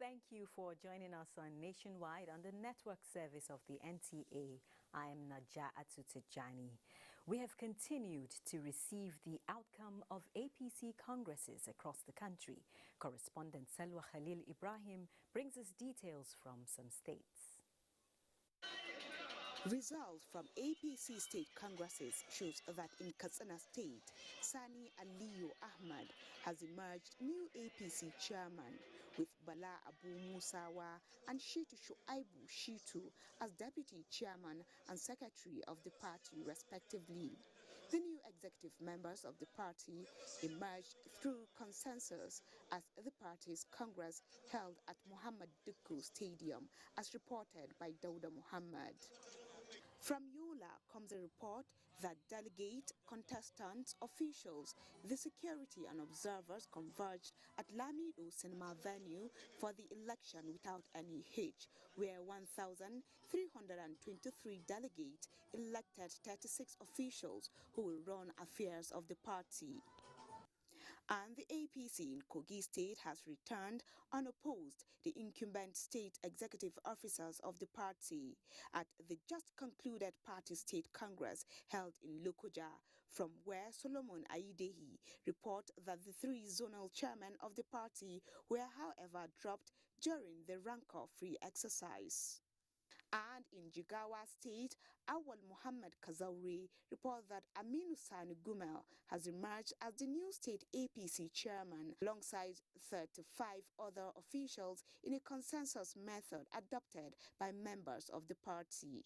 Thank you for joining us on Nationwide on the network service of the NTA. I am Naja Atutijani. We have continued to receive the outcome of APC congresses across the country. Correspondent Salwa Khalil Ibrahim brings us details from some states. Results from APC state congresses shows that in KATSINA state, Sani Aliyu Ahmad has emerged new APC chairman, with Bala Abu Musawa and Shitu Shuaibu Shitu as deputy chairman and secretary of the party respectively. The new executive members of the party emerged through consensus as the party's congress held at Muhammad Dukku Stadium, as reported by Dauda Muhammad. From Yola comes a report that delegates, contestants, officials, the security and observers converged at Lamido Cinema venue for the election without any hitch, where 1,323 delegates elected 36 officials who will run affairs of the party. And the APC in Kogi State has returned unopposed the incumbent state executive officers of the party at the just concluded party state congress held in Lokoja, from where Solomon Aidehi report that the three zonal chairmen of the party were however dropped during the rancor-free exercise. And in Jigawa State, Awal Muhammad Kazauri reports that Aminu Sani Gumel has emerged as the new state APC chairman alongside 35 other officials in a consensus method adopted by members of the party.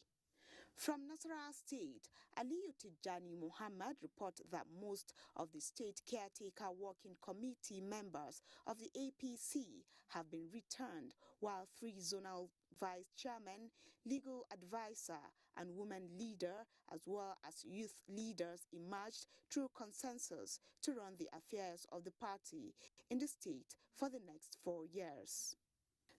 From Nasarawa State, Aliyu Tijani Muhammad reports that most of the state caretaker working committee members of the APC have been returned, while three zonal vice chairman, legal advisor and women leader, as well as youth leaders, emerged through consensus to run the affairs of the party in the state for the next 4 years.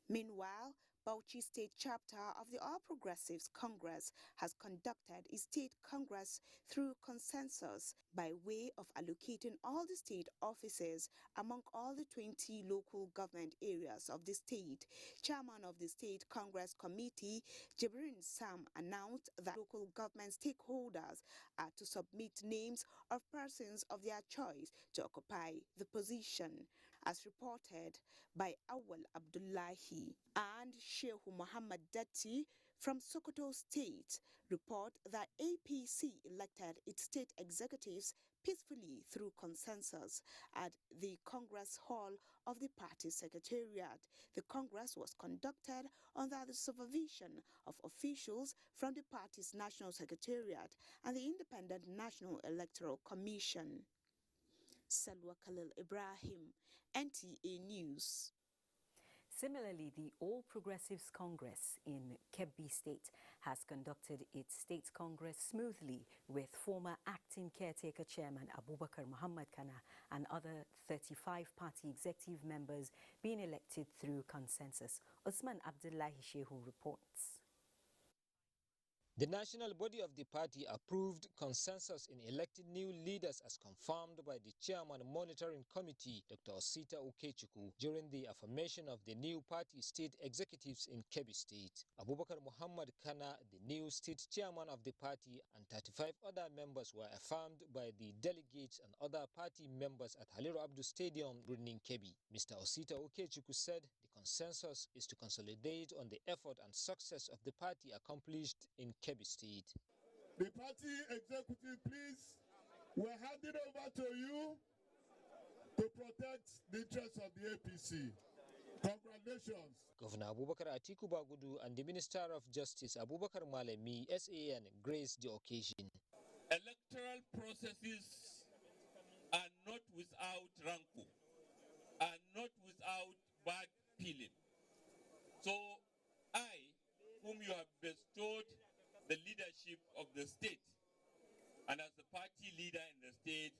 Meanwhile, Bauchi State Chapter of the All Progressives Congress has conducted a state congress through consensus by way of allocating all the state offices among all the 20 local government areas of the state. Chairman of the State Congress Committee, Jibrin Sam, announced that local government stakeholders are to submit names of persons of their choice to occupy the position, as reported by Awal Abdullahi. And Sheikh Muhammad Datti from Sokoto State report that APC elected its state executives peacefully through consensus at the Congress Hall of the party secretariat. The Congress was conducted under the supervision of officials from the party's National Secretariat and the Independent National Electoral Commission. Salwa Khalil Ibrahim, NTA News. Similarly, the All Progressives Congress in Kebbi State has conducted its state congress smoothly, with former acting caretaker chairman Abubakar Muhammad Kana and other 35 party executive members being elected through consensus. Osman Abdullahi Shehu reports. The national body of the party approved consensus in electing new leaders as confirmed by the chairman monitoring committee, Dr. Osita Okechukwu, during the affirmation of the new party state executives in Kebbi State. Abubakar Muhammad Kana, the new state chairman of the party, and 35 other members were affirmed by the delegates and other party members at Haliru Abdu Stadium, Birnin Kebbi. Mr. Osita Okechukwu said the consensus is to consolidate on the effort and success of the party accomplished in Kebbi State. The party executive, please, we're handing over to you to protect the interests of the APC. Congratulations. Governor Abubakar Atiku Bagudu and the Minister of Justice Abubakar Malemi SAN graced the occasion. Electoral processes are not without rancor, are not without bad feeling. So I, whom you have bestowed the leadership of the state, and as the party leader in the state,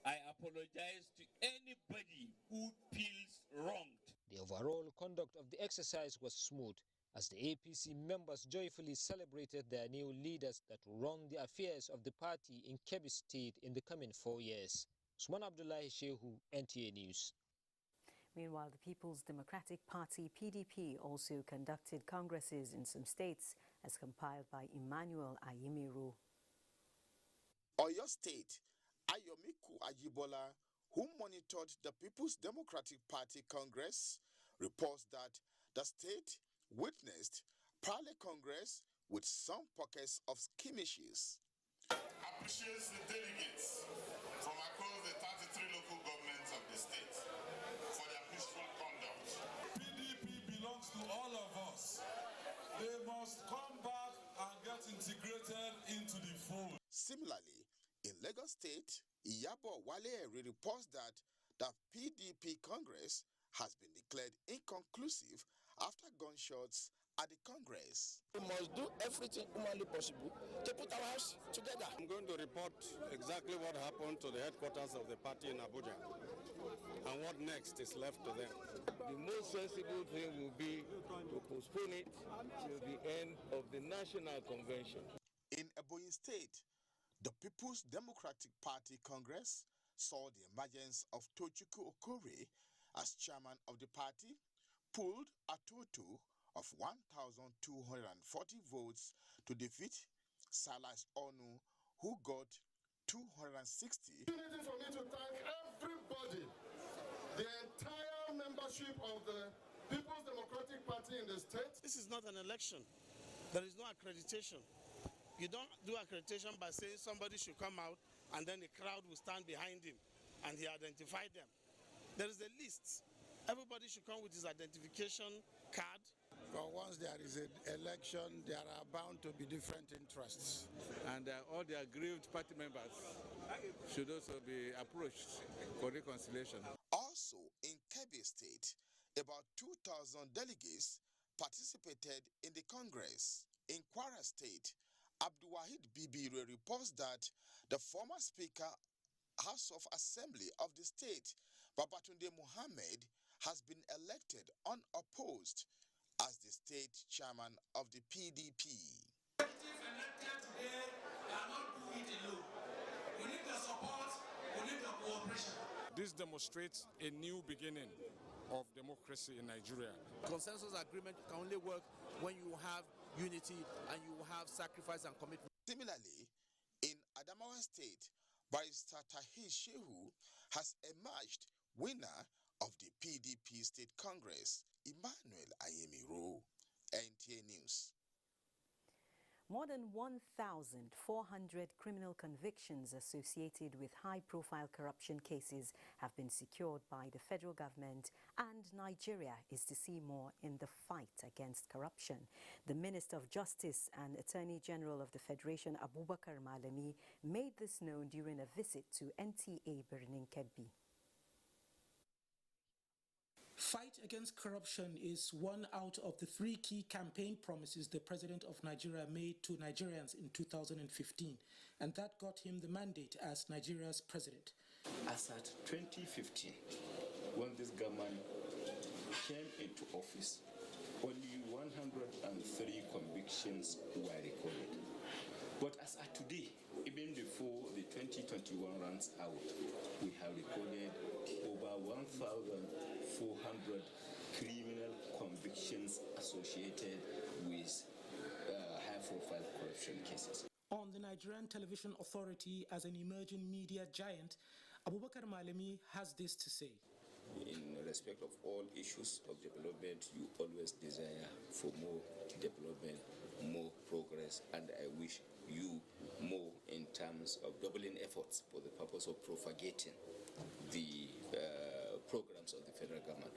I apologize to anybody who feels wronged. The overall conduct of the exercise was smooth, as the APC members joyfully celebrated their new leaders that will run the affairs of the party in Kebbi State in the coming 4 years. Usman Abdullahi Shehu, NTA News. Meanwhile, the People's Democratic Party, PDP, also conducted congresses in some states, as compiled by Emmanuel Ayimiru. Oyo State, Ayomiku Ajibola, who monitored the People's Democratic Party Congress, reports that the state witnessed parley congress with some pockets of skirmishes. Appreciates the delegates from across the 33 local governments of the state for their peaceful conduct. PDP belongs to all of us. They must come back and get integrated into the fold. Similarly, in Lagos State, Iyabo Wale reports that the PDP Congress has been declared inconclusive after gunshots at the Congress. We must do everything humanly possible to put our house together. I'm going to report exactly what happened to the headquarters of the party in Abuja and what next is left to them. The most sensible thing will be to postpone it till the end of the National Convention. In Ebonyi State, the People's Democratic Party Congress saw the emergence of Tochukwu Okorie as chairman of the party, pulled a total of 1,240 votes to defeat Salas Onu, who got 260. Opportunity for me to thank everybody, the entire membership of the People's Democratic Party in the state. This is not an election. There is no accreditation. You don't do accreditation by saying somebody should come out and then the crowd will stand behind him and he identified them. There is a list. Everybody should come with his identification card. But once there is an election, there are bound to be different interests. And all the aggrieved party members should also be approached for reconciliation. Also, in Kebbi State, about 2,000 delegates participated in the Congress. In Kwara State, Abdulwahid Bibire reports that the former Speaker, House of Assembly of the state, Babatunde Mohammed, has been elected unopposed as the state chairman of the PDP. Elected today cannot do it alone. We need the support, we need the cooperation. This demonstrates a new beginning of democracy in Nigeria. Consensus agreement can only work when you have unity and you have sacrifice and commitment. Similarly, in Adamawa State, Barrister Tahir Shehu has emerged winner of the PDP State Congress. Emmanuel Ayimiru, NTA News. More than 1,400 criminal convictions associated with high-profile corruption cases have been secured by the federal government, and Nigeria is to see more in the fight against corruption. The Minister of Justice and Attorney General of the Federation, Abubakar Malami, made this known during a visit to NTA Birnin Kebbi. Fight against corruption is one out of the 3 key campaign promises the President of Nigeria made to Nigerians in 2015, and that got him the mandate as Nigeria's president. As at 2015, when this government came into office, only 103 convictions were recorded. But as at today, even before the 2021 runs out, we have recorded over 1,400 criminal convictions associated with high-profile corruption cases. On the Nigerian Television Authority, as an emerging media giant, Abubakar Malami has this to say. In respect of all issues of development, you always desire for more development, more progress, and I wish you more in terms of doubling efforts for the purpose of propagating the programs of the federal government.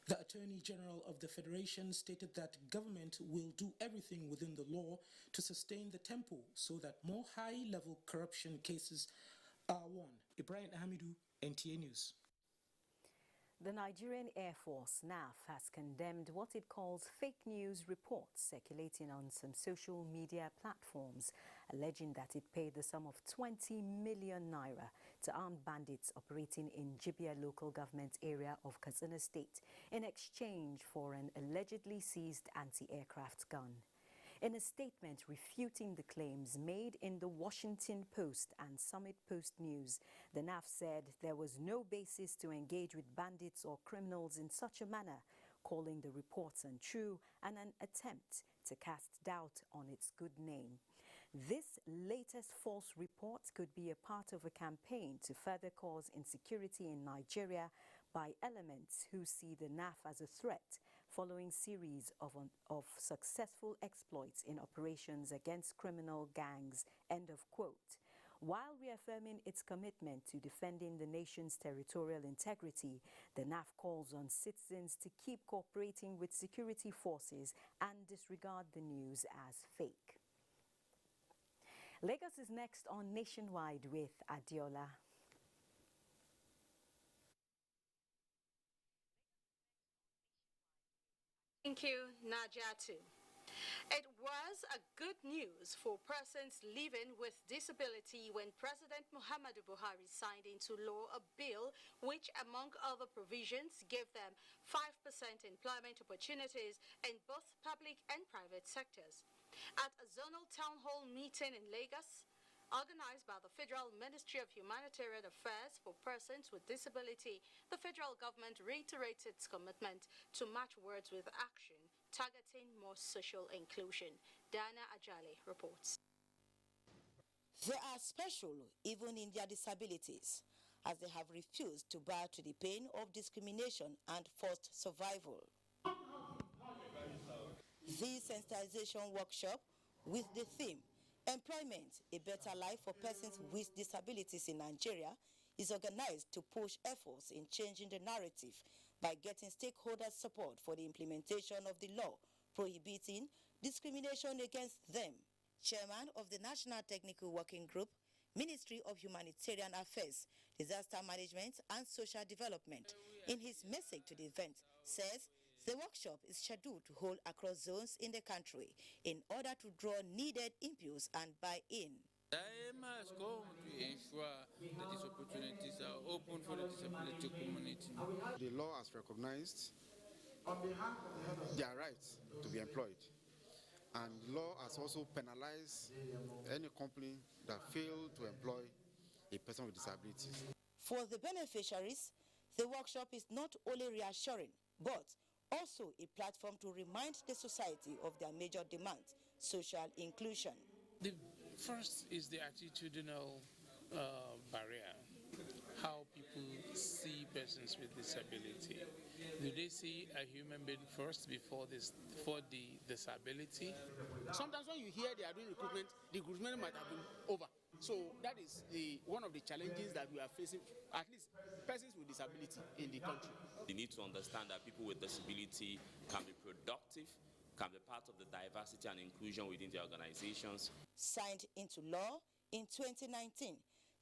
The Attorney General of the Federation stated that government will do everything within the law to sustain the tempo so that more high-level corruption cases are won. Ibrahim Hamidu, NTA News. The Nigerian Air Force, NAF, has condemned what it calls fake news reports circulating on some social media platforms, alleging that it paid the sum of 20 million naira to armed bandits operating in Jibia local government area of KATSINA state in exchange for an allegedly seized anti-aircraft gun. In a statement refuting the claims made in the Washington Post and Summit Post News, the NAF said there was no basis to engage with bandits or criminals in such a manner, calling the reports untrue and an attempt to cast doubt on its good name. This latest false report could be a part of a campaign to further cause insecurity in Nigeria by elements who see the NAF as a threat following series of successful exploits in operations against criminal gangs, end of quote. While reaffirming its commitment to defending the nation's territorial integrity, the NAF calls on citizens to keep cooperating with security forces and disregard the news as fake. Lagos is next on Nationwide with Adiola. Thank you, Najatu. It was a good news for persons living with disability when President Muhammadu Buhari signed into law a bill which, among other provisions, gave them 5% employment opportunities in both public and private sectors. At a zonal town hall meeting in Lagos, organized by the Federal Ministry of Humanitarian Affairs for Persons with Disability, the federal government reiterates its commitment to match words with action, targeting more social inclusion. Diana Ajale reports. They are special even in their disabilities, as they have refused to bow to the pain of discrimination and forced survival. This sensitization workshop with the theme Employment, a Better Life for Persons with Disabilities in Nigeria is organized to push efforts in changing the narrative by getting stakeholders' support for the implementation of the law prohibiting discrimination against them. Chairman of the National Technical Working Group, Ministry of Humanitarian Affairs, Disaster Management and Social Development, in his message to the event, says the workshop is scheduled to hold across zones in the country in order to draw needed impulse and buy-in. The aim has come to ensure that these opportunities are open for the disability community. The law has recognized their right to be employed, and the law has also penalized any company that failed to employ a person with disabilities. For the beneficiaries, the workshop is not only reassuring, but also a platform to remind the society of their major demand, social inclusion. The first is the attitudinal barrier, how people see persons with disability. Do they see a human being first before the disability? Sometimes when you hear they are doing recruitment, the recruitment might have been over. So that is one of the challenges that we are facing, at least persons with disability in the country. They need to understand that people with disability can be productive, can be part of the diversity and inclusion within their organizations. Signed into law in 2019,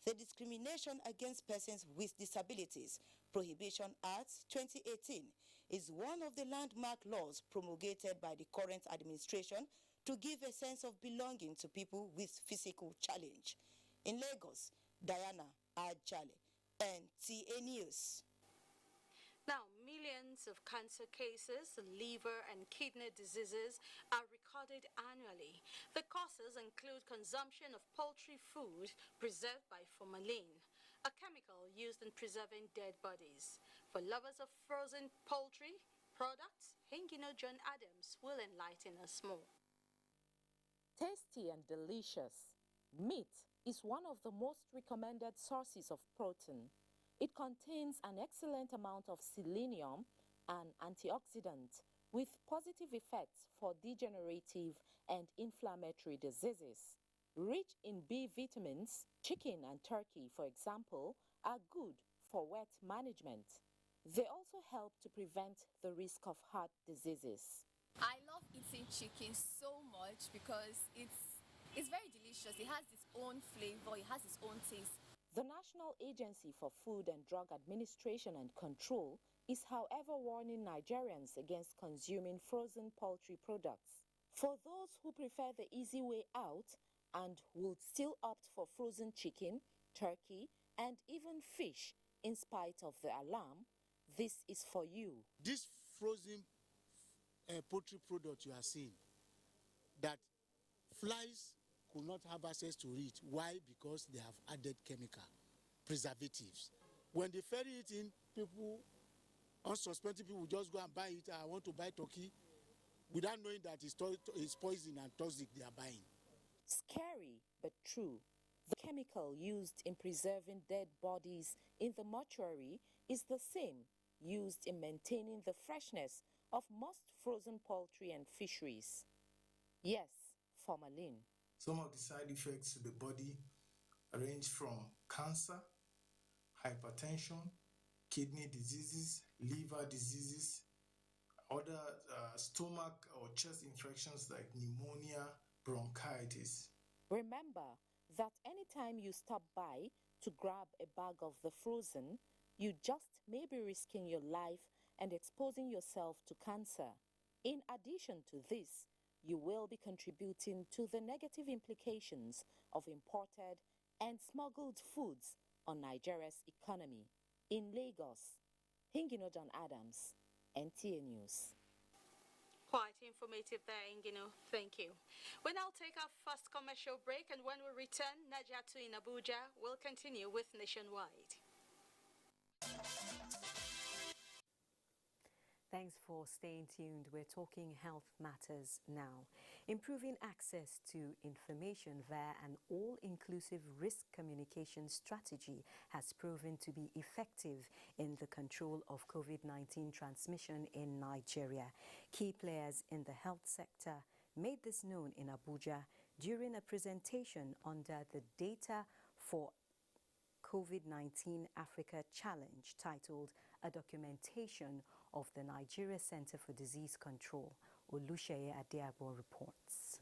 the Discrimination Against Persons with Disabilities Prohibition Act 2018 is one of the landmark laws promulgated by the current administration to give a sense of belonging to people with physical challenge. In Lagos, Diana Ajale, NTA News. Now, millions of cancer cases, liver and kidney diseases are recorded annually. The causes include consumption of poultry food preserved by formalin, a chemical used in preserving dead bodies. For lovers of frozen poultry products, Hengino John Adams will enlighten us more. Tasty and delicious, meat is one of the most recommended sources of protein. It contains an excellent amount of selenium, an antioxidant, with positive effects for degenerative and inflammatory diseases. Rich in B vitamins, chicken and turkey, for example, are good for weight management. They also help to prevent the risk of heart diseases. I love eating chicken so much because it's very delicious. It has its own flavor, it has its own taste. The National Agency for Food and Drug Administration and Control is, however, warning Nigerians against consuming frozen poultry products. For those who prefer the easy way out and would still opt for frozen chicken, turkey, and even fish in spite of the alarm, this is for you. This frozen poultry product you are seeing, that flies could not have access to it. Why? Because they have added chemical preservatives. When they ferry it in, people, unsuspecting people just go and buy it. I want to buy turkey without knowing that it's poison and toxic they are buying. Scary, but true. The chemical used in preserving dead bodies in the mortuary is the same used in maintaining the freshness of most frozen poultry and fisheries. Yes, formalin. Some of the side effects to the body range from cancer, hypertension, kidney diseases, liver diseases, other stomach or chest infections like pneumonia, bronchitis. Remember that anytime you stop by to grab a bag of the frozen, you just may be risking your life and exposing yourself to cancer. In addition to this, you will be contributing to the negative implications of imported and smuggled foods on Nigeria's economy. In Lagos, Hingino John Adams, NTA News. Quite informative there, Ingino. Thank you. We'll now take our first commercial break, and when we return, Najatu in Abuja will continue with Nationwide. Thanks for staying tuned. We're talking health matters now. Improving access to information via an all-inclusive risk communication strategy has proven to be effective in the control of COVID-19 transmission in Nigeria. Key players in the health sector made this known in Abuja during a presentation under the Data for COVID-19 Africa Challenge titled A Documentation of the Nigeria Center for Disease Control. Olusheye Adiabo reports.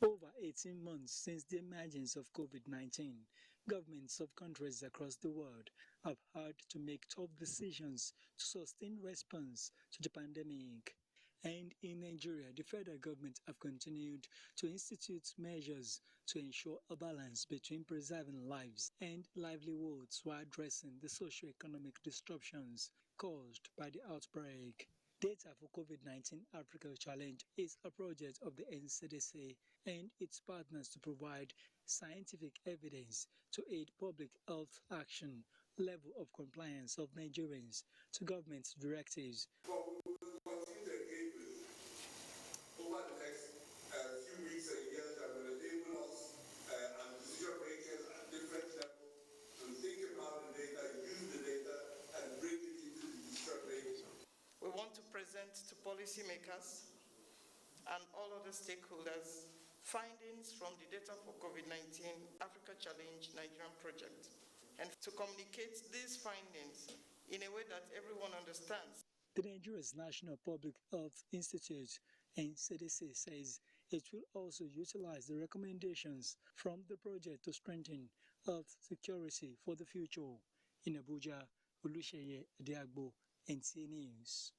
Over 18 months since the emergence of COVID-19, governments of countries across the world have had to make tough decisions to sustain response to the pandemic. And in Nigeria, the federal government have continued to institute measures to ensure a balance between preserving lives and livelihoods while addressing the socio-economic disruptions caused by the outbreak. Data for COVID-19 Africa Challenge is a project of the NCDC and its partners to provide scientific evidence to aid public health action, level of compliance of Nigerians to government directives. Over the next few weeks and years that will enable us and decision makers at different levels to think about the data, use the data, and bring it into the decision making. We want to present to policymakers and all other stakeholders findings from the Data for COVID-19 Africa Challenge Nigerian project and to communicate these findings in a way that everyone understands. The Nigeria's National Public Health Institute and CDC says it will also utilize the recommendations from the project to strengthen health security for the future. In Abuja, Olusheye Adiagbo, NTA News.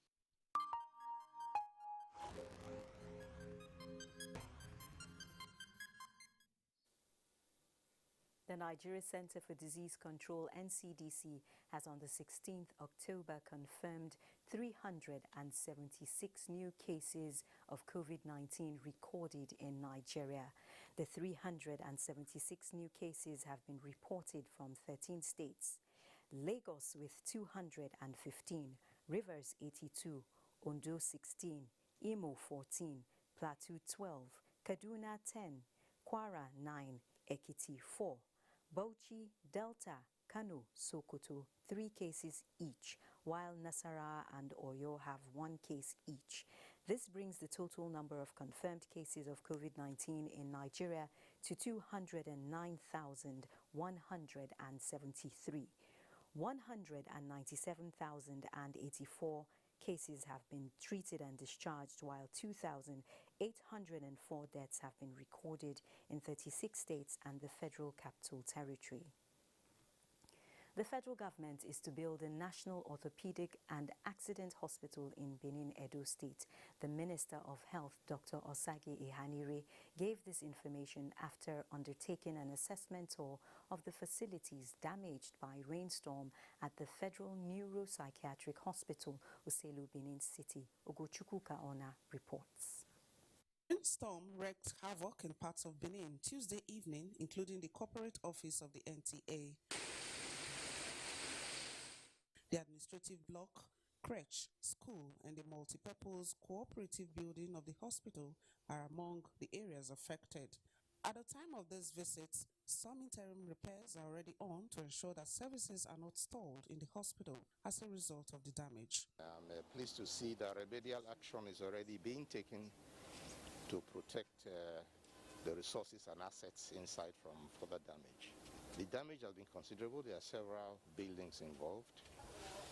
The Nigeria Center for Disease Control, NCDC, has on the 16th October confirmed 376 new cases of COVID-19 recorded in Nigeria. The 376 new cases have been reported from 13 states. Lagos with 215, Rivers 82, Ondo 16, Imo 14, Plateau 12, Kaduna 10, Kwara 9, Ekiti 4, Bauchi, Delta, Kano, Sokoto, 3 cases each, while Nasarawa and Oyo have 1 case each. This brings the total number of confirmed cases of COVID-19 in Nigeria to 209,173. 197,084 cases have been treated and discharged, while 2,804 deaths have been recorded in 36 states and the Federal Capital Territory. The federal government is to build a national orthopedic and accident hospital in Benin, Edo State. The Minister of Health, Dr. Osage Ihanire, gave this information after undertaking an assessment tour of the facilities damaged by rainstorm at the Federal Neuropsychiatric Hospital, Uselu, Benin City. Ogochukwu Kaona reports. Storm wreaked havoc in parts of Benin Tuesday evening, including the corporate office of the NTA. The administrative block, crèche, school, and the multipurpose cooperative building of the hospital are among the areas affected. At the time of this visit, some interim repairs are already on to ensure that services are not stalled in the hospital as a result of the damage. I'm pleased to see that remedial action is already being taken to protect the resources and assets inside from further damage. The damage has been considerable. There are several buildings involved.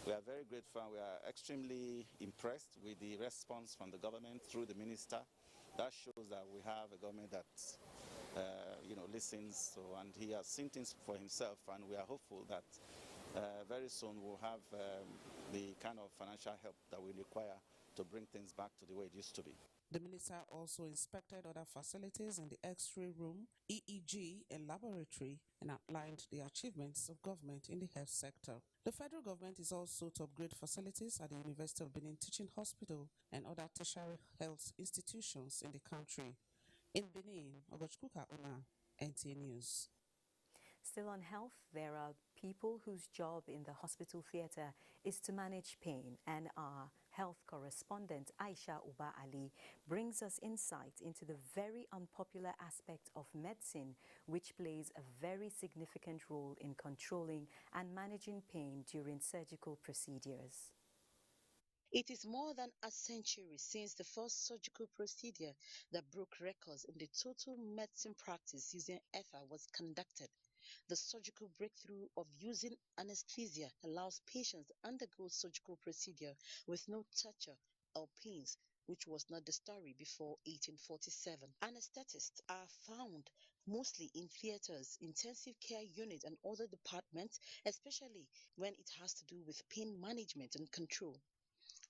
We are very grateful and we are extremely impressed with the response from the government through the minister. That shows that we have a government that listens, and he has seen things for himself, and we are hopeful that very soon we'll have the kind of financial help that we require to bring things back to the way it used to be. The minister also inspected other facilities in the X-ray room, EEG, and laboratory, and outlined the achievements of government in the health sector. The federal government is also to upgrade facilities at the University of Benin Teaching Hospital and other tertiary health institutions in the country. In Benin, Ogochkuka Una, NTA News. Still on health, there are people whose job in the hospital theatre is to manage pain, and our health correspondent Aisha Uba Ali brings us insight into the very unpopular aspect of medicine, which plays a very significant role in controlling and managing pain during surgical procedures. It is more than a century since the first surgical procedure that broke records in the total medicine practice using ether was conducted. The surgical breakthrough of using anesthesia allows patients to undergo surgical procedure with no torture or pains, which was not the story before 1847. Anesthetists are found mostly in theaters, intensive care units, and other departments, especially when it has to do with pain management and control.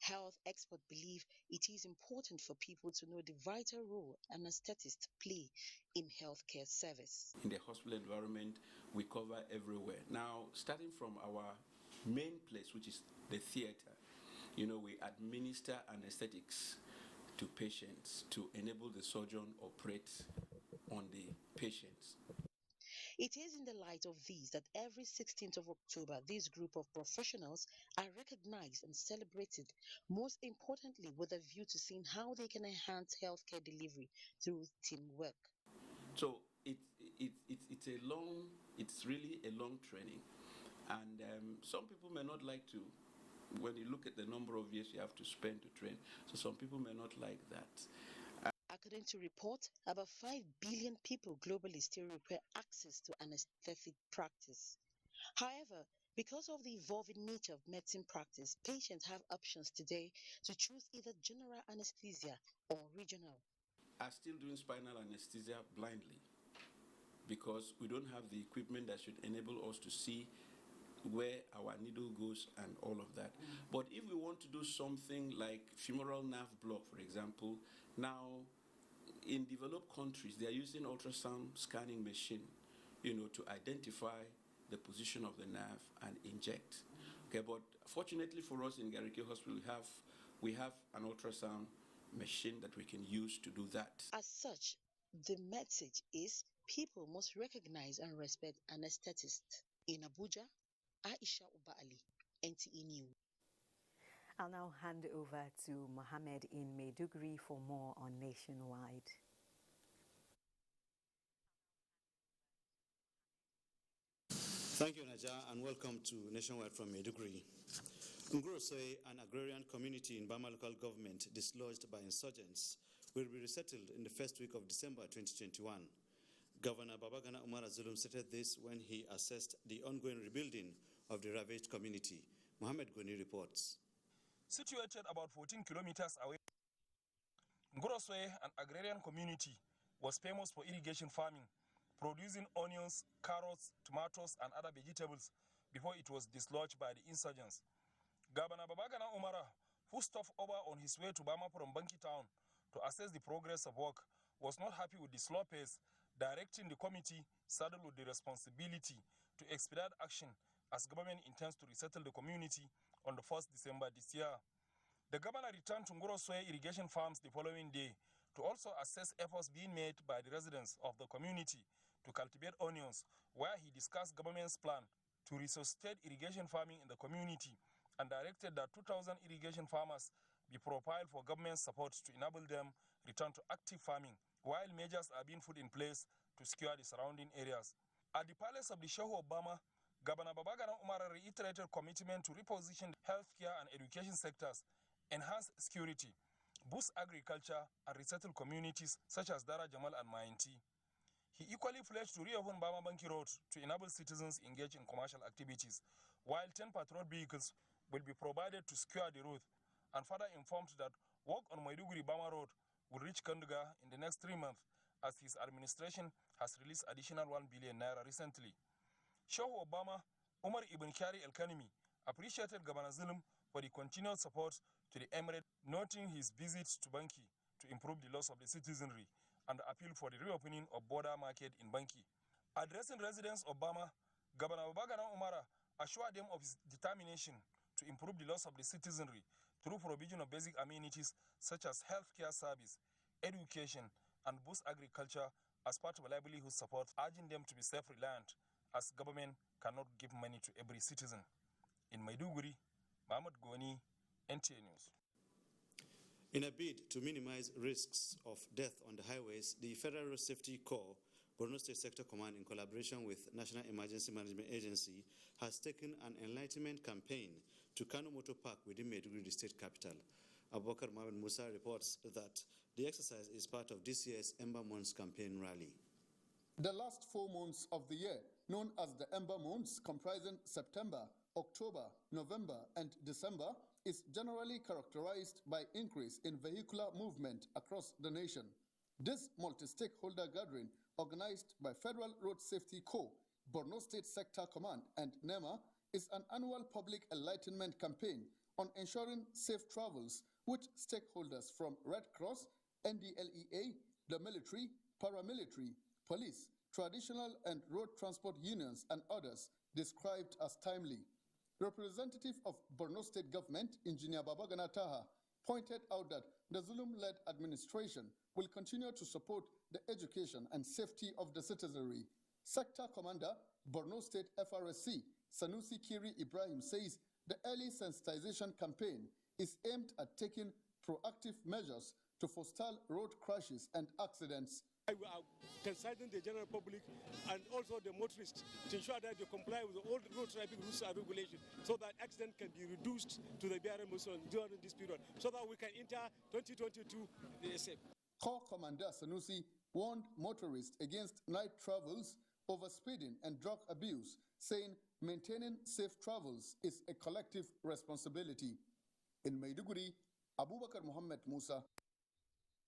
Health experts believe it is important for people to know the vital role anesthetists play in healthcare service. In the hospital environment, we cover everywhere. Now, starting from our main place, which is the theater, we administer anesthetics to patients to enable the surgeon operate on the patients. It is in the light of these that every 16th of October, this group of professionals are recognized and celebrated, most importantly with a view to seeing how they can enhance healthcare delivery through teamwork. So it's really a long training, and some people may not like to, when you look at the number of years you have to spend to train, so some people may not like that. According to reports, about 5 billion people globally still require access to anesthetic practice. However, because of the evolving nature of medicine practice, patients have options today to choose either general anesthesia or regional. Are still doing spinal anesthesia blindly because we don't have the equipment that should enable us to see where our needle goes and all of that. But if we want to do something like femoral nerve block, for example, now in developed countries, they are using ultrasound scanning machine, to identify the position of the nerve and inject. Okay, but fortunately for us in Gariki Hospital, we have an ultrasound machine that we can use to do that. As such, the message is people must recognize and respect anesthetists. In Abuja, Aisha Uba Ali, NTA News. I'll now hand over to Mohammed in Maiduguri for more on Nationwide. Thank you, Naja, and welcome to Nationwide from Maiduguri. Ngurosoi, an agrarian community in Bama local government dislodged by insurgents, will be resettled in the first week of December 2021. Governor Babagana Umar Zulum stated this when he assessed the ongoing rebuilding of the ravaged community. Mohammed Goni reports. Situated about 14 kilometers away, Ngurosoi, an agrarian community, was famous for irrigation farming, producing onions, carrots, tomatoes, and other vegetables before it was dislodged by the insurgents. Governor Babagana Umara, who stopped over on his way to Bama from Banki town to assess the progress of work, was not happy with the slow pace, directing the committee saddled with the responsibility to expedite action as government intends to resettle the community on the 1st December this year. The governor returned to Ngurosoi irrigation farms the following day to to also assess efforts being made by the residents of the community to cultivate onions, where he discussed government's plan to resuscitate irrigation farming in the community and directed that 2,000 irrigation farmers be profiled for government support to enable them return to active farming, while measures are being put in place to secure the surrounding areas. At the palace of the Shehu Obama, Governor Babagana Umar reiterated commitment to reposition healthcare and education sectors, enhance security, boost agriculture, and resettle communities such as Dara Jamal and Mainti. He equally pledged to reopen Bama Banki Road to enable citizens engage in commercial activities, while 10 patrol vehicles will be provided to secure the route, and further informed that work on Maiduguri Bama Road will reach Kanduga in the next 3 months, as his administration has released additional 1 billion naira recently. Shehu Obama, Umar Ibn Kyari El-Kanimi, appreciated Governor Zulum for the continued support to the emirate, noting his visit to Banki to improve the loss of the citizenry and appeal for the reopening of border market in Banki. Addressing residents of Bama, Governor Babagana Umara assured them of his determination to improve the loss of the citizenry through provision of basic amenities such as healthcare service, education, and boost agriculture as part of livelihood support, urging them to be self-reliant as government cannot give money to every citizen. In Maiduguri, Mahmoud Goni, NTA News. In a bid to minimize risks of death on the highways, the Federal Road Safety Corps, Borno State Sector Command, in collaboration with National Emergency Management Agency, has taken an enlightenment campaign to Kano Motor Park within Maiduguri, the state capital. Abubakar Mohamed Musa reports that the exercise is part of this year's Ember Months campaign rally. The last 4 months of the year, known as the Ember Months, comprising September, October, November, and December, is generally characterized by increase in vehicular movement across the nation. This multi-stakeholder gathering, organized by Federal Road Safety Corps, Borno State Sector Command, and NEMA, is an annual public enlightenment campaign on ensuring safe travels, which stakeholders from Red Cross, NDLEA, the military, paramilitary, police, traditional and road transport unions, and others described as timely. Representative of Borno State Government, Engineer Babagana Taha, pointed out that the Zulum-led administration will continue to support the education and safety of the citizenry. Sector Commander, Borno State FRSC, Sanusi Kiri Ibrahim, says the early sensitization campaign is aimed at taking proactive measures to forestall road crashes and accidents. We are consulting the general public and also the motorists to ensure that they comply with all the road traffic rules and regulations so that accident can be reduced to the bare minimum during this period so that we can enter 2022 safe. Corps Commander Sanusi warned motorists against night travels, overspeeding, and drug abuse, saying maintaining safe travels is a collective responsibility. In Maiduguri, Abubakar Mohammed Musa,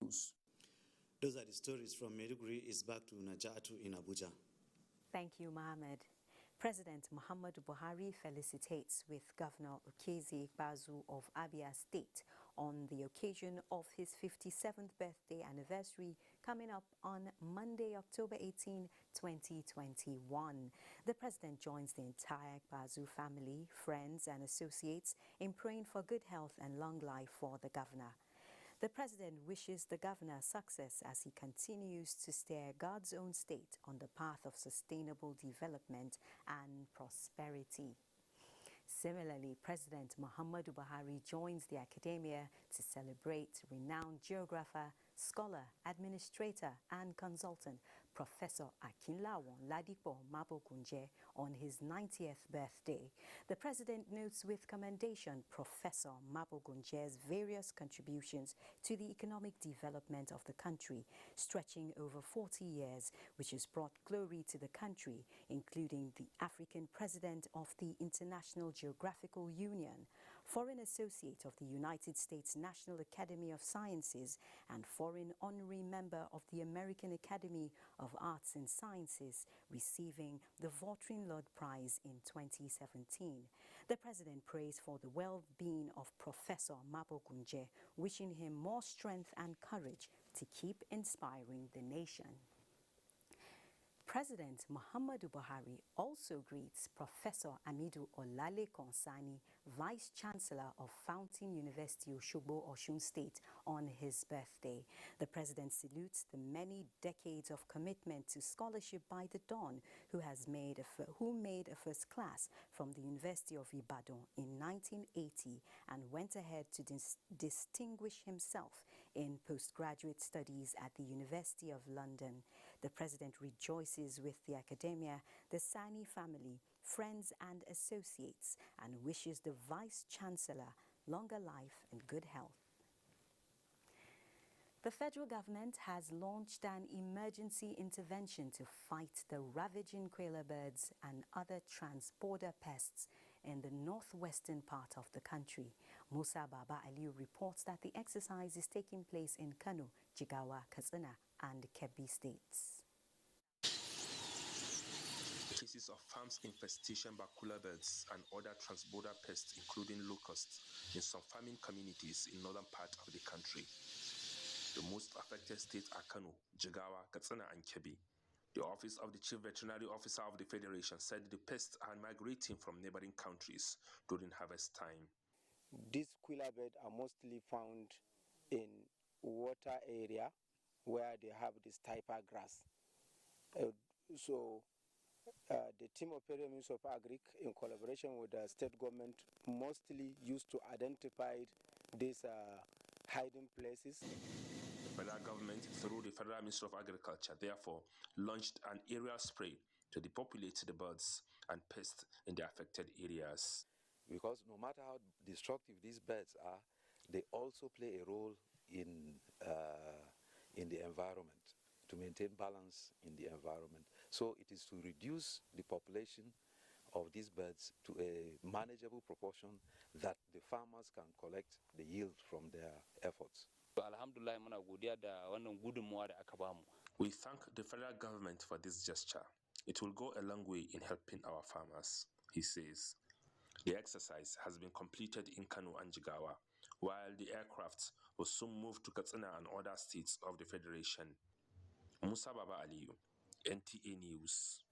News. Those are the stories from Maiduguri. Is back to Najatu in Abuja. Thank you, Mohammed. President Muhammadu Buhari felicitates with Governor Okezi Bazu of Abia State on the occasion of his 57th birthday anniversary coming up on Monday, October 18, 2021. The president joins the entire Bazu family, friends, and associates in praying for good health and long life for the governor. The president wishes the governor success as he continues to steer God's own state on the path of sustainable development and prosperity. Similarly, President Muhammadu Buhari joins the academia to celebrate renowned geographer, scholar, administrator, and consultant Professor Akinlawon Ladipo Mabogunje on his 90th birthday. The president notes with commendation Professor Mabogunje's various contributions to the economic development of the country, stretching over 40 years, which has brought glory to the country, including the African President of the International Geographical Union, Foreign Associate of the United States National Academy of Sciences, and Foreign Honorary Member of the American Academy of Arts and Sciences, receiving the Vautrin Lord Prize in 2017. The president prays for the well-being of Professor Mabogunje, wishing him more strength and courage to keep inspiring the nation. President Muhammadu Buhari also greets Professor Amidu Olalekan Sani, Vice Chancellor of Fountain University Osogbo, Osun State, on his birthday. The president salutes the many decades of commitment to scholarship by the Don, who made a first class from the University of Ibadan in 1980 and went ahead to distinguish himself in postgraduate studies at the University of London. The president rejoices with the academia, the Sani family, friends and associates, and wishes the Vice Chancellor longer life and good health. The federal government has launched an emergency intervention to fight the ravaging koala birds and other transborder pests in the northwestern part of the country. Musa Baba Aliu reports that the exercise is taking place in Kano, Jigawa, Katsina, and Kebbi states. Cases of farms infestation by koala birds and other transborder pests, including locusts, in some farming communities in northern part of the country. The most affected states are Kano, Jigawa, Katsina, and Kebbi. The Office of the Chief Veterinary Officer of the Federation said the pests are migrating from neighboring countries during harvest time. These koala birds are mostly found in water area where they have this typer grass. The team of Federal Ministry of Agric, in collaboration with the state government, mostly used to identify these hiding places. The federal government, through the Federal Ministry of Agriculture, therefore launched an aerial spray to depopulate the birds and pests in the affected areas. Because no matter how destructive these birds are, they also play a role in the environment, to maintain balance in the environment. So it is to reduce the population of these birds to a manageable proportion that the farmers can collect the yield from their efforts. We thank the federal government for this gesture. It will go a long way in helping our farmers, he says. The exercise has been completed in Kano and Jigawa, while the aircraft will soon move to Katsina and other states of the Federation. Musa Baba Aliyu, NTA News.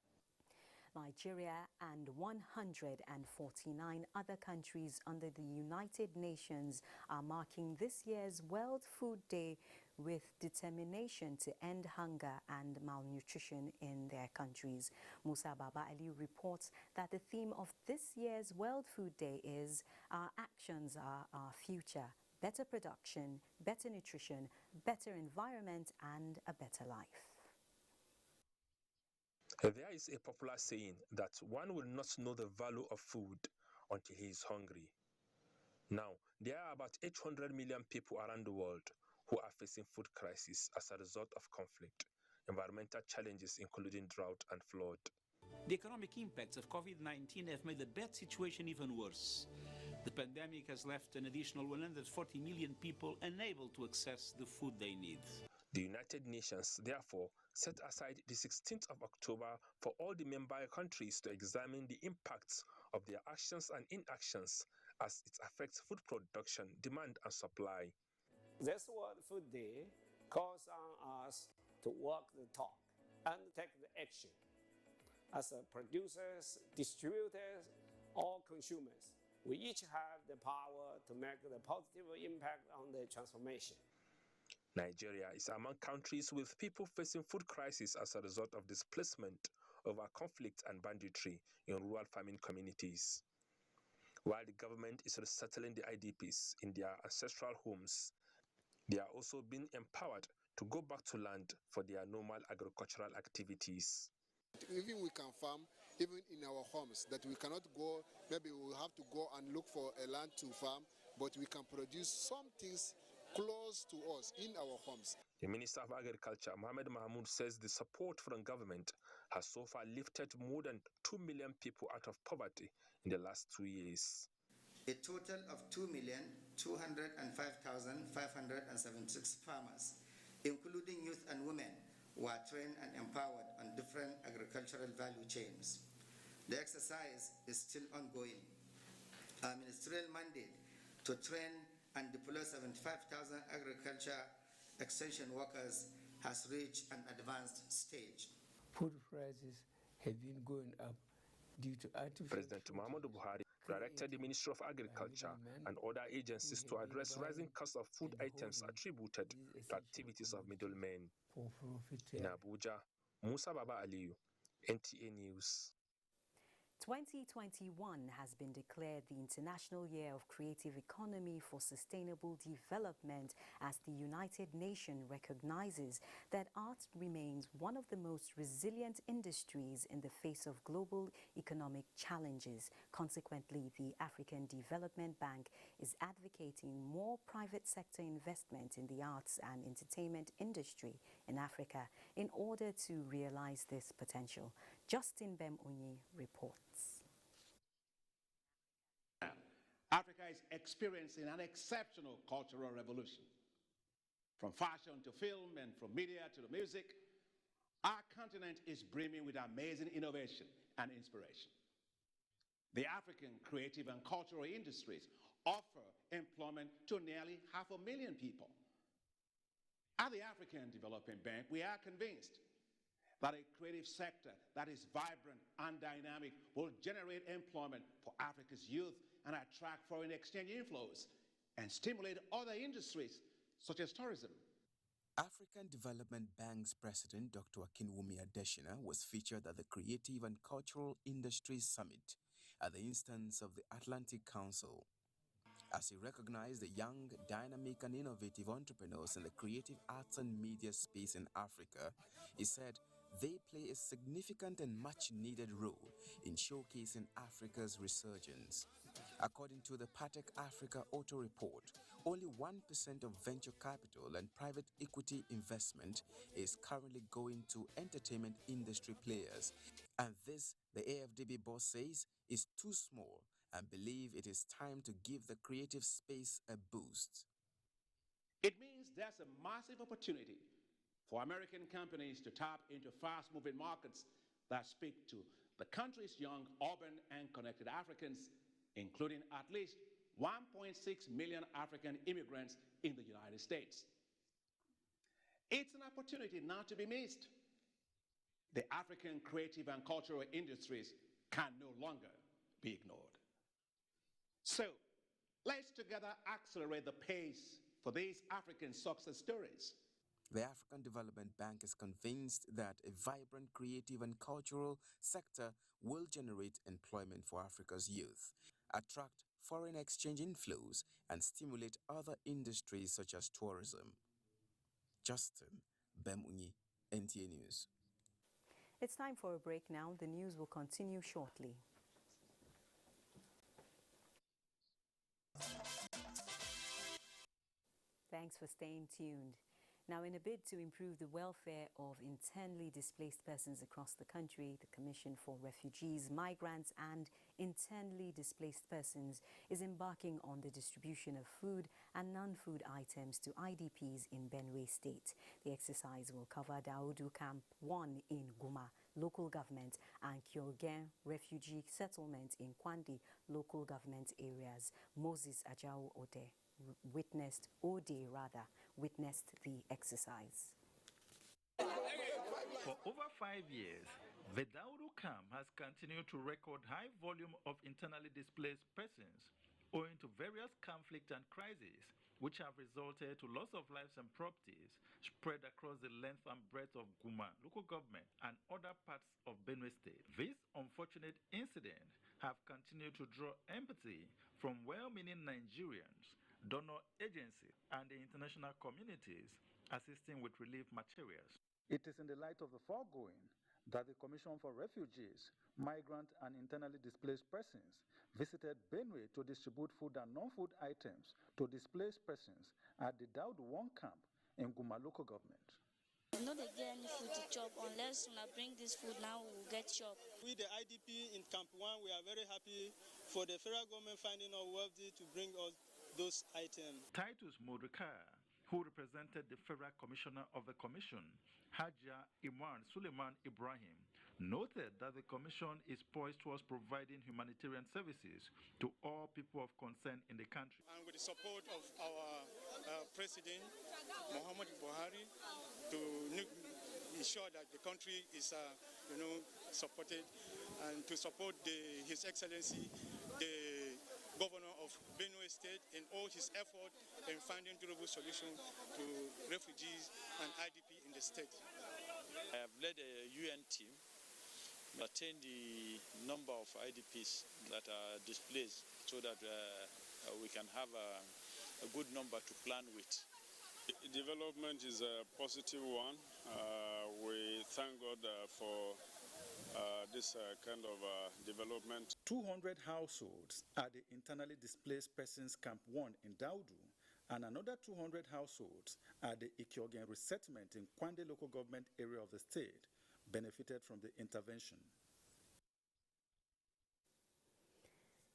Nigeria and 149 other countries under the United Nations are marking this year's World Food Day with determination to end hunger and malnutrition in their countries. Musa Baba Aliu reports that the theme of this year's World Food Day is "Our actions are our future. Better production, better nutrition, better environment, and a better life." There is a popular saying that one will not know the value of food until he is hungry. Now, there are about 800 million people around the world who are facing food crisis as a result of conflict, environmental challenges including drought and flood. The economic impacts of COVID-19 have made the bad situation even worse. The pandemic has left an additional 140 million people unable to access the food they need. The United Nations, therefore, set aside the 16th of October for all the member countries to examine the impacts of their actions and inactions as it affects food production, demand, and supply. This World Food Day calls on us to walk the talk and take the action. As producers, distributors, or consumers, we each have the power to make the positive impact on the transformation. Nigeria is among countries with people facing food crisis as a result of displacement over conflict and banditry in rural farming communities. While the government is resettling the IDPs in their ancestral homes, they are also being empowered to go back to land for their normal agricultural activities. Even we can farm, even in our homes, that we cannot go, maybe we will have to go and look for a land to farm, but we can produce some things close to us in our homes. The Minister of Agriculture, Mohamed Mahmoud, says the support from government has so far lifted more than 2 million people out of poverty in the last 2 years. A total of 2,205,576 farmers, including youth and women, were trained and empowered on different agricultural value chains. The exercise is still ongoing. Our ministerial mandate to train and deploy 75,000 agriculture extension workers has reached an advanced stage. food prices have been going up due to artificial President Muhammadu Buhari directed the Ministry of Agriculture and other agencies to address rising costs of food items attributed to activities of middlemen. In Abuja, Musa Baba Aliyu, NTA News. 2021 has been declared the International Year of Creative Economy for Sustainable Development as the United Nations recognizes that art remains one of the most resilient industries in the face of global economic challenges. Consequently, the African Development Bank is advocating more private sector investment in the arts and entertainment industry in Africa in order to realize this potential. Justin Bemunyi reports. Africa is experiencing an exceptional cultural revolution. From fashion to film and from media to the music, our continent is brimming with amazing innovation and inspiration. The African creative and cultural industries offer employment to nearly 500,000 people. At the African Development Bank, we are convinced that a creative sector that is vibrant and dynamic will generate employment for Africa's youth and attract foreign exchange inflows and stimulate other industries such as tourism. African Development Bank's president, Dr. Akinwumi Adesina, was featured at the Creative and Cultural Industries Summit at the instance of the Atlantic Council. As he recognized the young, dynamic and innovative entrepreneurs in the creative arts and media space in Africa, he said they play a significant and much-needed role in showcasing Africa's resurgence. According to the Patek Africa Auto Report, only 1% of venture capital and private equity investment is currently going to entertainment industry players. And this, the AFDB boss says, is too small and believe it is time to give the creative space a boost. It means there's a massive opportunity for American companies to tap into fast-moving markets that speak to the country's young, urban, and connected Africans, including at least 1.6 million African immigrants in the United States. It's an opportunity not to be missed. The African creative and cultural industries can no longer be ignored. So, let's together accelerate the pace for these African success stories. The African Development Bank is convinced that a vibrant creative and cultural sector will generate employment for Africa's youth, attract foreign exchange inflows, and stimulate other industries such as tourism. Justin Bemunyi, NTA News. It's time for a break now. The news will continue shortly. Thanks for staying tuned. Now, in a bid to improve the welfare of internally displaced persons across the country, the Commission for Refugees, Migrants and Internally Displaced Persons is embarking on the distribution of food and non-food items to IDPs in Benue State. The exercise will cover Daudu Camp 1 in Guma local government and Kyogen Refugee Settlement in Kwandi local government areas. Moses Ajao Ode witnessed the exercise. For over 5 years, the Daudu camp has continued to record high volume of internally displaced persons owing to various conflict and crises which have resulted to loss of lives and properties spread across the length and breadth of Guma local government and other parts of Benue State. These unfortunate incidents have continued to draw empathy from well-meaning Nigerians, donor agencies, and the international communities assisting with relief materials. It is in the light of the foregoing that the Commission for Refugees, Migrant and Internally Displaced Persons visited Benue to distribute food and non-food items to displaced persons at the Daudu 1 camp in Guma local government. We no dey get any food to chop unless una bring this food now we will get chop. We the IDP in Camp 1, we are very happy for the federal government finding us worthy to bring us those items. Titus Modukar, who represented the Federal Commissioner of the Commission, Hajia Iman Suleiman Ibrahim, noted that the Commission is poised towards providing humanitarian services to all people of concern in the country. And with the support of our President, Muhammadu Buhari, to ensure that the country is, supported, and to support His Excellency, the Governor of Benue State, in all his effort in finding durable solutions to refugees and IDP in the state. I have led a UN team to attain the number of IDPs that are displaced so that we can have a good number to plan with. Development is a positive one. We thank God for this kind of development. 200 households at the internally displaced persons Camp 1 in Daudu and another 200 households at the Ikyogen resettlement in Kwande local government area of the state benefited from the intervention.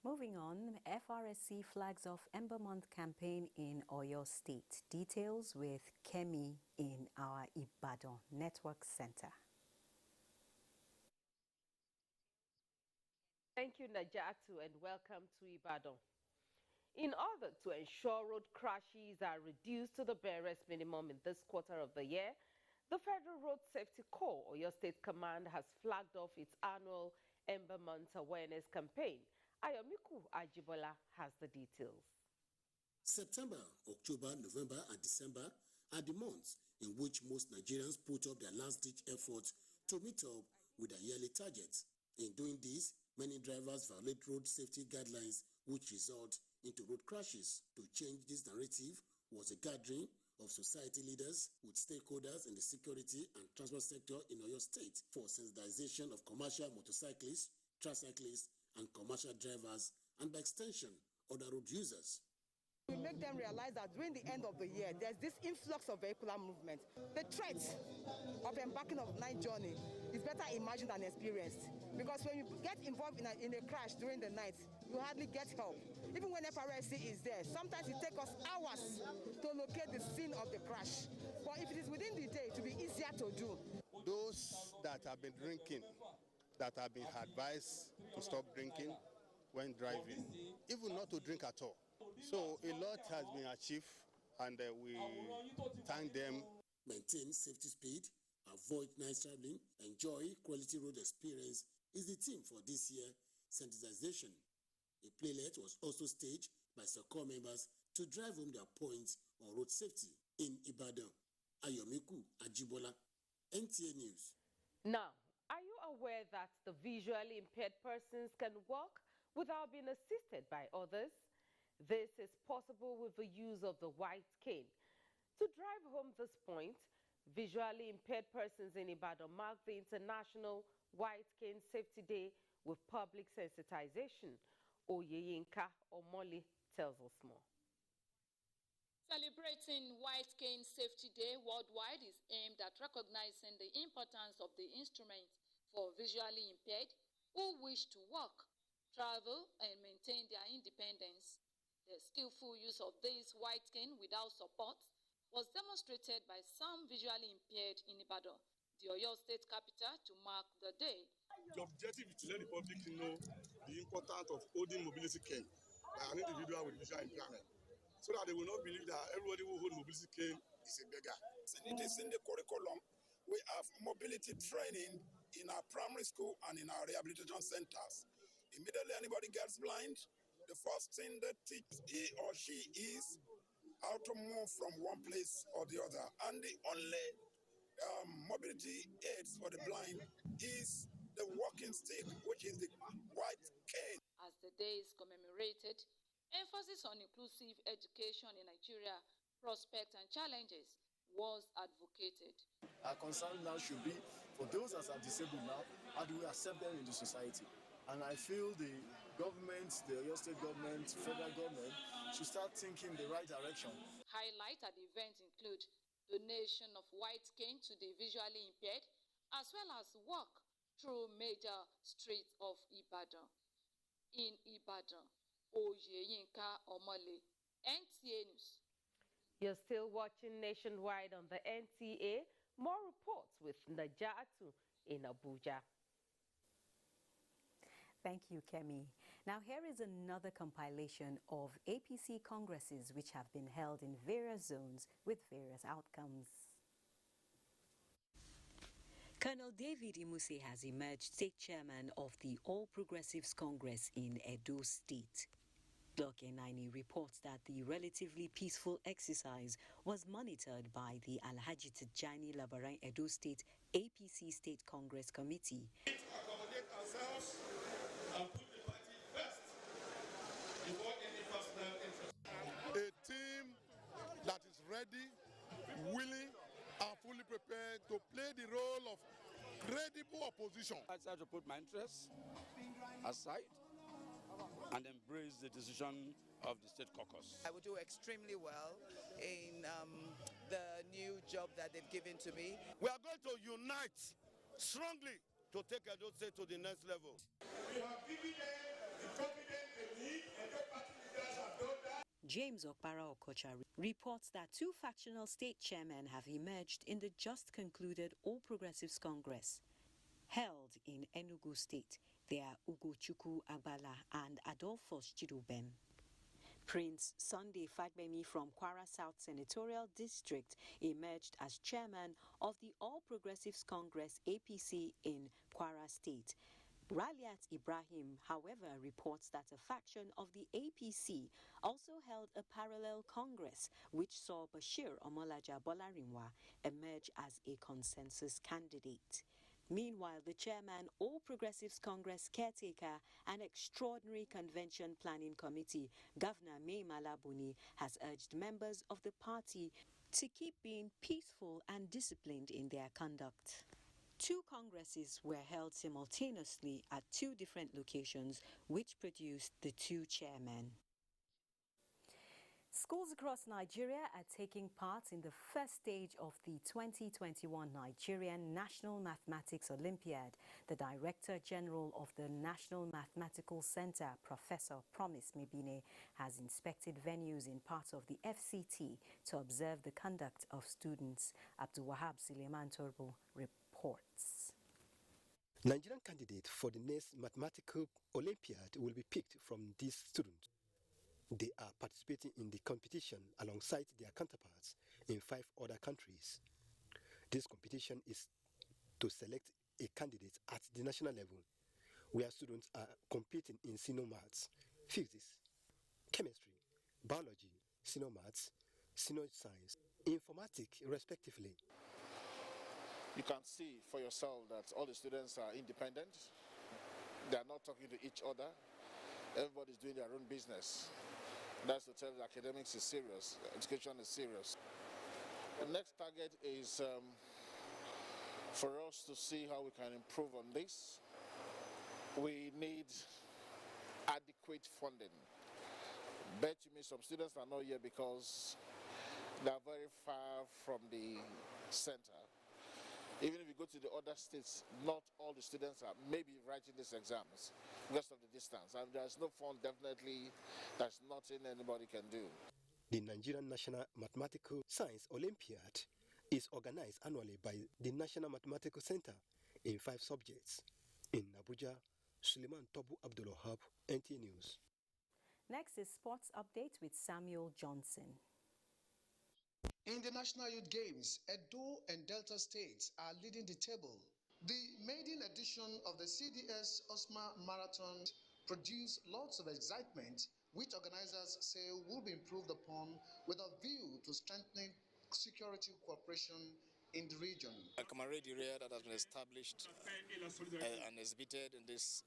Moving on, FRSC flags off Ember Month campaign in Oyo State. Details with Kemi in our Ibadan Network Center. Thank you, Najatu, and welcome to Ibadan. In order to ensure road crashes are reduced to the barest minimum in this quarter of the year, the Federal Road Safety Corps, Oyo State Command, has flagged off its annual Ember Month awareness campaign. Ayomiku Ajibola has the details. September, October, November, and December are the months in which most Nigerians put up their last-ditch efforts to meet up with their yearly targets. In doing this, many drivers violate road safety guidelines, which result into road crashes. To change this narrative was a gathering of society leaders with stakeholders in the security and transport sector in Oyo State for sensitization of commercial motorcyclists, tricyclists, and commercial drivers, and by extension, other road users. We make them realize that during the end of the year, there's this influx of vehicular movement. The threat of embarking on night journey is better imagined than experienced. Because when you get involved in a crash during the night, you hardly get help. Even when FRSC is there, sometimes it takes us hours to locate the scene of the crash. But if it is within the day, it will be easier to do. Those that have been drinking, that have been advised to stop drinking when driving, even not to drink at all. So a lot has been achieved, and we thank them. Maintain safety speed, avoid night traveling, enjoy quality road experience is the theme for this year sensitization. A playlet was also staged by SOCOR members to drive home their points on road safety. In Ibadan, Ayomiku Ajibola, NTA News. Now, are you aware that the visually impaired persons can walk without being assisted by others? This is possible with the use of the white cane. To drive home this point, visually impaired persons in Ibadan mark the International White Cane Safety Day with public sensitization. Oyeyinka Omoli tells us more. Celebrating White Cane Safety Day worldwide is aimed at recognizing the importance of the instrument for visually impaired who wish to walk, travel, and maintain their independence. The skillful use of this white cane without support was demonstrated by some visually impaired in Ibadan, the Oyo State capital, to mark the day. The objective is to let the public know the importance of holding mobility cane by an individual with visual impairment, so that they will not believe that everybody who holds mobility cane is a beggar. It is in the curriculum. We have mobility training in our primary school and in our rehabilitation centers. Immediately anybody gets blind, the first thing they teach he or she is how to move from one place or the other. And the only mobility aids for the blind is the walking stick, which is the white cane. As the day is commemorated, emphasis on inclusive education in Nigeria, prospects and challenges was advocated. Our concern now should be for those that are disabled now, how do we accept them in the society? And I feel the government, the Oyo State government, federal government should start thinking the right direction. Highlights at the event include donation of white cane to the visually impaired, as well as walk through major streets of Ibadan. In Ibadan, Oyeyinka Omole, NTA News. You're still watching Nationwide on the NTA. More reports with Najatu in Abuja. Thank you, Kemi. Now, here is another compilation of APC congresses which have been held in various zones with various outcomes. Colonel David Imuse has emerged state chairman of the All Progressives Congress in Edo State. Block N90 reports that the relatively peaceful exercise was monitored by the Alhaji Tijani Labaran Edo State APC State Congress Committee. Accommodate ourselves and put the party first before any personal interest. A team that is ready, willing, and fully prepared to play the role of credible opposition. I decided to put my interests aside and embrace the decision of the state caucus. I will do extremely well in the new job that they've given to me. We are going to unite strongly to take Edo State to the next level. We have given them the confidence they need, and the party leaders have done that. James Okpara Okocha reports that two factional state chairmen have emerged in the just concluded All Progressives Congress held in Enugu State. They are Ugochukwu Agbala and Adolphus Chidubem. Prince Sunday Fagbemi from Kwara South Senatorial District emerged as chairman of the All Progressives Congress APC in Kwara State. Raliat Ibrahim, however, reports that a faction of the APC also held a parallel congress, which saw Bashir Omolaja Bolarinwa emerge as a consensus candidate. Meanwhile, the chairman, All Progressives Congress caretaker and Extraordinary Convention Planning Committee, Governor May Malabuni, has urged members of the party to keep being peaceful and disciplined in their conduct. Two congresses were held simultaneously at two different locations, which produced the two chairmen. Schools across Nigeria are taking part in the first stage of the 2021 Nigerian National Mathematics Olympiad. The Director General of the National Mathematical Center, Professor Promise Mebine, has inspected venues in parts of the FCT to observe the conduct of students. Abdul Wahab Suleiman Turbo reports. Nigerian candidates for the next Mathematical Olympiad will be picked from these students. They are participating in the competition alongside their counterparts in 5 other countries. This competition is to select a candidate at the national level, where students are competing in senior maths, physics, chemistry, biology, senior maths, senior science, informatics, respectively. You can see for yourself that all the students are independent. They are not talking to each other. Everybody's doing their own business. That's to tell you academics is serious, education is serious. The next target is for us to see how we can improve on this. We need adequate funding. Bet you me some students are not here because they are very far from the center. Even if you go to the other states, not all the students are maybe writing these exams because of the distance. And there's no fund, definitely, there's nothing anybody can do. The Nigerian National Mathematical Science Olympiad is organized annually by the National Mathematical Center in 5 subjects. In Abuja, Suleiman Tobu Abdulwahab, NT News. Next is Sports Update with Samuel Johnson. In the National Youth Games, Edo and Delta states are leading the table. The maiden edition of the CDS Osma Marathon produced lots of excitement, which organizers say will be improved upon with a view to strengthening security cooperation in the region. A camaraderie that has been established and exhibited in this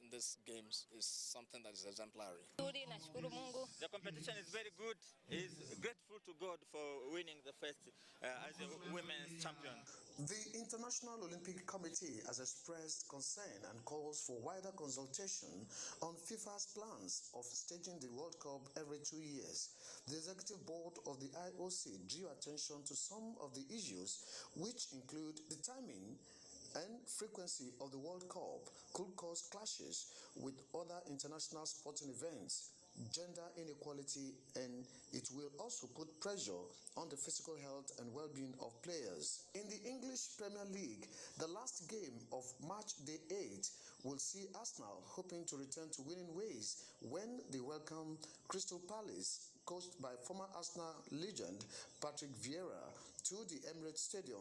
games is something that is exemplary. The competition is very good. He's grateful to God for winning the first as a women's champion. The International Olympic Committee has expressed concern and calls for wider consultation on FIFA's plans of staging the World Cup every 2 years. The executive board of the IOC drew attention to some of the issues, which include the timing and frequency of the World Cup could cause clashes with other international sporting events, gender inequality, and it will also put pressure on the physical health and well-being of players. In the English Premier League, the last game of match day 8 will see Arsenal hoping to return to winning ways when they welcome Crystal Palace, coached by former Arsenal legend Patrick Vieira, to the Emirates Stadium.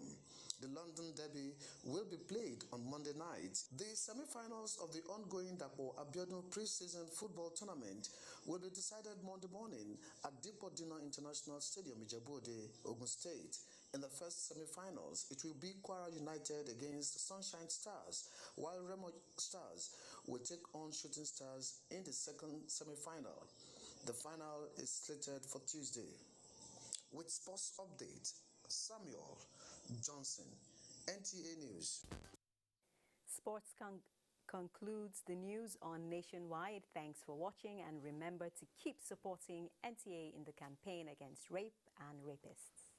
The London Derby will be played on Monday night. The semi-finals of the ongoing Dapo Abiodun pre-season football tournament will be decided Monday morning at Depot Dino International Stadium, Ijebu-Ode, Ogun State. In the first semi-finals, it will be Kwara United against Sunshine Stars, while Remo Stars will take on Shooting Stars in the second semi-final. The final is slated for Tuesday. With sports update, Samuel Johnson, NTA News. Sports concludes the news on Nationwide. Thanks for watching, and remember to keep supporting NTA in the campaign against rape and rapists.